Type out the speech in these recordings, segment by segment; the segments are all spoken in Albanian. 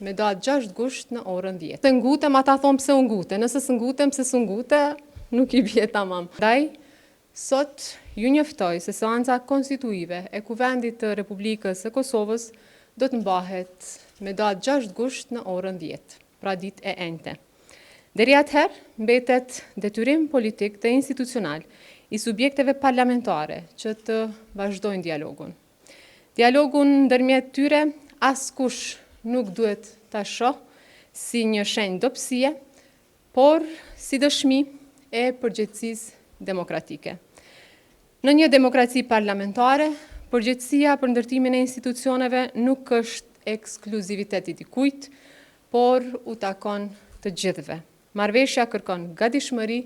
me datë 6 gusht në orën 10. Se ngutem, ata thonë pse u ngute, nëse së ngutem, pse s'u ngute, nuk i bje tamam. Ndaj, sot ju njoftoj se seanca konstituive e Kuvendit të Republikës së Kosovës do të mbahet me datë 6 gusht në orën 10, pra ditë e enjte. Deri atëherë, mbetet detyrim politik dhe institucional i subjekteve parlamentare që të vazhdojnë dialogun. Dialogun ndërmjet tyre askush nuk duhet ta shoh si një shenjë dobësie, por si dëshmi e përgjegjësisë demokratike. Në një demokraci parlamentare, përgjegjësia për ndërtimin e institucioneve nuk është ekskluzivitet i dikujt, por u takon të gjithëve. Marrëveshja kërkon gatishmëri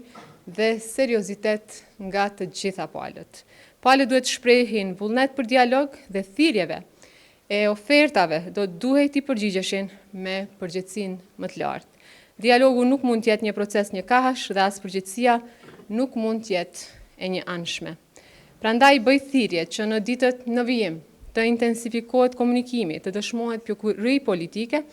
dhe seriozitet nga të gjitha palët. Palët duhet shprehin vullnet për dialog dhe thirrjeve e ofertave do duhet i përgjigjeshin me përgjegjësinë më të lartë. Dialogu nuk mund të jetë një proces një kahash dhe as përgjegjësia nuk mund të jetë e një anshme. Prandaj bëj thirrje që në ditët në vijim të intensifikohet komunikimi, të dëshmohet pjekuri politike,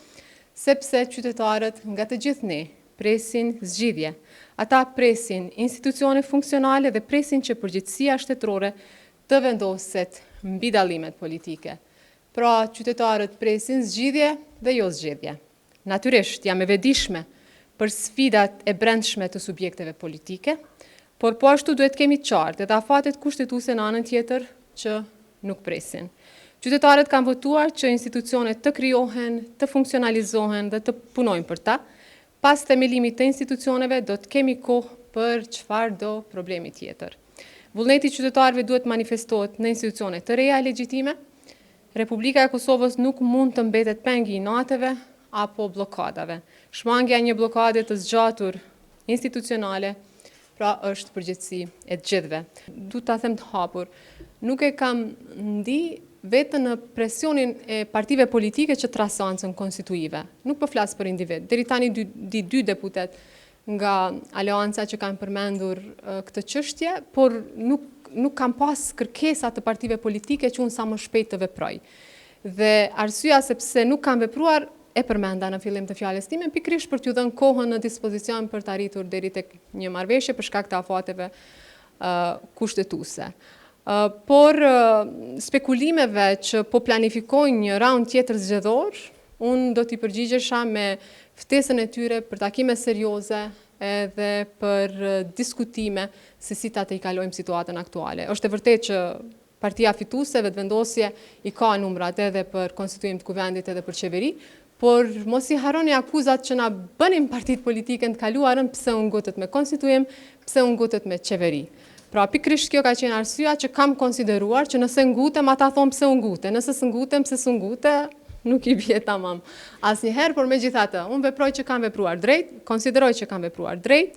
sepse qytetarët nga të gjithë ne presin zgjidhje. Ata presin institucione funksionale dhe presin që përgjegjësia shtetërore të vendoset mbi dallimet politike. Pra, qytetarët presin zgjidhje dhe jo zgjedhje. Natyrisht jam e vetëdijshme për sfidat e brendshme të subjekteve politike, por po ashtu duhet kemi qartë edhe afatet kushtetuese në anën tjetër që nuk presin. Qytetarët kanë votuar që institucionet të krijohen, të funksionalizohen dhe të punojnë për ta. Pas themelimit të institucioneve do të kemi kohë për çfarë do problemi tjetër. Vullneti i qytetarëve duhet manifestohet në institucione të reja legjitime. Republika e Kosovës nuk mund të mbetet peng i inateve apo blokadave. Shmangja e një blokade të zgjatur institucionale pra është përgjegjësi e gjithëve. Du ta them të hapur, nuk e kam ndi vetëm në presionin e partive politike që trasancën konstituive. Nuk po flas për individ. Deri tani dy deputet nga aleanca që kanë përmendur këtë çështje, por nuk kam pas kërkesa të partive politike që unë sa më shpejt të veproj. Dhe arsyeja sepse nuk kanë vepruar e përmenda në fillim të fjalës time, pikërisht për t'ju dhënë kohën në dispozicion për të arritur deri tek një marrëveshje për shkak të afateve kushtetuese. Por spekulimeve që po planifikojnë një raund tjetër zgjedhor, unë do t'i përgjigjesha me ftesën e tyre për takime serioze edhe për diskutime se si ta të i kalojmë situatën aktuale. Është e vërtetë që partia fituese vetëvendosje i ka numrat edhe për konstituim të kuvendit edhe për qeveri, por mos i harroni akuzat që na bënin partitë politike të kaluarën pse u ngutet me konstituim, pse u ngutet me qeveri. Pra pikërisht kjo ka qenë arsyeja që kam konsideruar që nëse ngutem, ata thonë pse u ngute, nëse së ngutem, pse s'u ngute, nuk i bie tamam asnjëherë, por megjithatë, unë veproj që kam vepruar drejt, konsideroj që kam vepruar drejt,